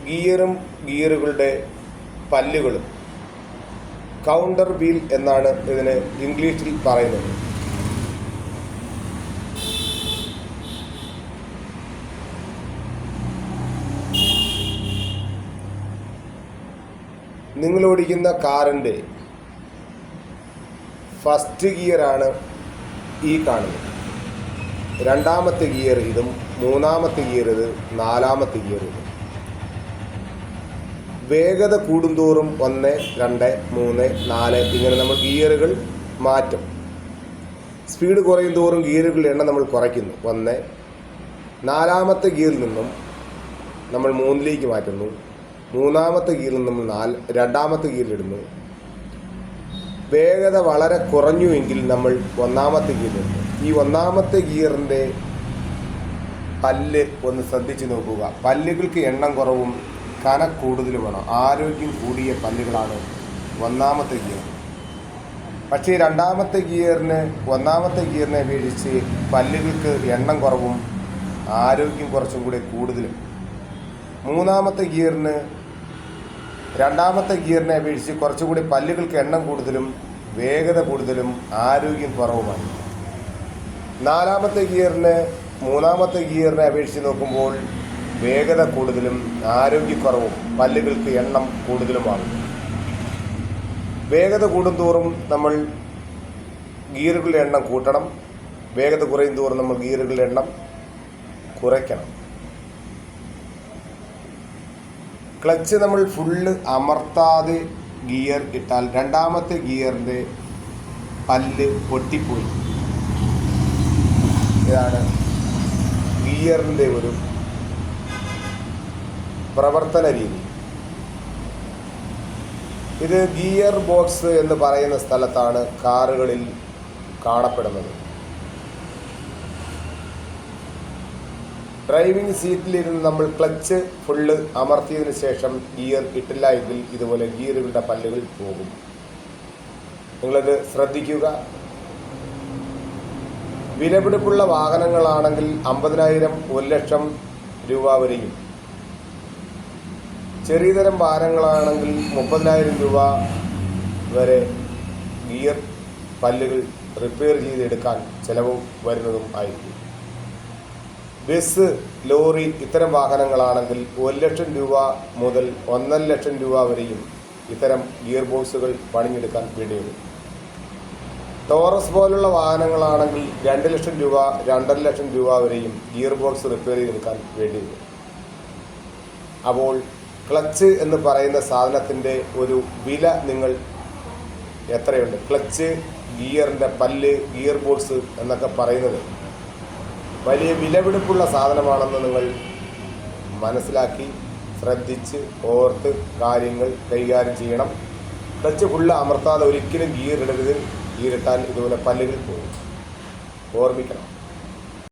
ഗിയറുകളുടെ പല്ലുകളും counter wheel എന്നാണ് ഇതിന് ഇംഗ്ലീഷിൽ പറയുന്നത്. നിങ്ങൾ ഓടിക്കുന്ന കാറിൻ്റെ ഫസ്റ്റ് ഗിയറാണ് ഈ കാണുന്നത്. രണ്ടാമത്തെ ഗിയർ ഇതും, മൂന്നാമത്തെ ഗിയർ ഇത്, നാലാമത്തെ ഗിയർ ഇതും. വേഗത കൂടുന്തോറും 1, 2, 3, 4 ഇങ്ങനെ നമ്മൾ ഗിയറുകൾ മാറ്റും. സ്പീഡ് കുറയും തോറും ഗിയറുകളുടെ എണ്ണം നമ്മൾ കുറയ്ക്കുന്നു. 1, നാലാമത്തെ ഗിയറിൽ നിന്നും നമ്മൾ 3ലേക്ക് മാറ്റുന്നു. മൂന്നാമത്തെ ഗിയറിൽ നമ്മൾ രണ്ടാമത്തെ ഗിയറിലിടുന്നു. വേഗത വളരെ കുറഞ്ഞുവെങ്കിൽ നമ്മൾ 1ാമത്തെ ഗിയറിലിടുന്നു. ഈ 1ാമത്തെ ഗിയറിൻ്റെ പല്ല് ഒന്ന് ശ്രദ്ധിച്ച് നോക്കുക. പല്ലുകൾക്ക് എണ്ണം കുറവും കന കൂടുതലുമാണ്. ആരോഗ്യം കൂടിയ പല്ലുകളാണ് 1ാമത്തെ ഗിയർ. പക്ഷേ 2ാമത്തെ ഗിയറിന് 1ാമത്തെ ഗിയറിനെ അപേക്ഷിച്ച് പല്ലുകൾക്ക് എണ്ണം കുറവും ആരോഗ്യം കുറച്ചും കൂടെ കൂടുതലും. 3ാമത്തെ ഗിയറിന് 2ാമത്തെ ഗിയറിനെ അപേക്ഷിച്ച് കുറച്ചുകൂടി പല്ലുകൾക്ക് എണ്ണം കൂടുതലും വേഗത കൂടുതലും ആരോഗ്യം കുറവുമാണ്. 4ാമത്തെ ഗിയറിന് 3ാമത്തെ ഗിയറിനെ അപേക്ഷിച്ച് നോക്കുമ്പോൾ വേഗത കൂടുതലും ആരോഗ്യക്കുറവും പല്ലുകൾക്ക് എണ്ണം കൂടുതലുമാണ്. വേഗത കൂടുന്തോറും നമ്മൾ ഗിയറുകളുടെ എണ്ണം കൂട്ടണം. വേഗത കുറയും തോറും നമ്മൾ ഗിയറുകളുടെ എണ്ണം കുറയ്ക്കണം. ക്ലച്ച് നമ്മൾ ഫുള്ള് അമർത്താതെ ഗിയർ ഇട്ടാൽ 2ാമത്തെ ഗിയറിൻ്റെ പല്ല് പൊട്ടിപ്പോയി. ഇതാണ് ഗിയറിൻ്റെ ഒരു പ്രവർത്തന രീതി. ഇത് ഗിയർ ബോക്സ് എന്ന് പറയുന്ന സ്ഥലത്താണ് കാറുകളിൽ കാണപ്പെടുന്നത്. ഡ്രൈവിംഗ് സീറ്റിലിരുന്ന് നമ്മൾ ക്ലച്ച് ഫുള്ള് അമർത്തിയതിനു ശേഷം ഗിയർ ഇട്ടില്ല എങ്കിൽ ഇതുപോലെ ഗിയറുകളുടെ പല്ലുകൾ പോകും. നിങ്ങളത് ശ്രദ്ധിക്കുക. വിലപിടിപ്പുള്ള വാഹനങ്ങളാണെങ്കിൽ 50,000, 1,00,000 രൂപ വരെയും, ചെറിയ തരം വാഹനങ്ങളാണെങ്കിൽ 30,000 രൂപ വരെ ഗിയർ പല്ലുകൾ റിപ്പയർ ചെയ്തെടുക്കാൻ ചിലവ് വരുന്നതും ആയിരിക്കും. ബസ്, ലോറി ഇത്തരം വാഹനങ്ങളാണെങ്കിൽ 1,00,000 രൂപ മുതൽ 1,50,000 രൂപ വരെയും ഇത്തരം ഗിയർ ബോക്സുകൾ പണിഞ്ഞെടുക്കാൻ വേണ്ടിവരും. ടോറസ് പോലുള്ള വാഹനങ്ങളാണെങ്കിൽ 2,00,000 രൂപ, 2,50,000 രൂപ വരെയും ഗിയർ ബോക്സ് റിപ്പയർ ചെയ്തെടുക്കാൻ വേണ്ടിവരും. അപ്പോൾ ക്ലച്ച് എന്ന് പറയുന്ന സാധനത്തിൻ്റെ ഒരു വില നിങ്ങൾ എത്രയുണ്ട്? ക്ലച്ച്, ഗിയറിൻ്റെ പല്ല്, ഗിയർ ബോക്സ് എന്നൊക്കെ പറയുന്നത് വലിയ വിലപിടിപ്പുള്ള സാധനമാണെന്ന് നിങ്ങൾ മനസ്സിലാക്കി ശ്രദ്ധിച്ച് ഓർത്ത് കാര്യങ്ങൾ കൈകാര്യം ചെയ്യണം. ക്ലച്ച് ഫുള്ള് അമർത്താതെ ഒരിക്കലും ഗിയർ ഇടരുത്. ഗിയർ ഇട്ടാൽ ഇതുപോലെ പല്ലുകൾ പോകും. ഓർമ്മിക്കണം.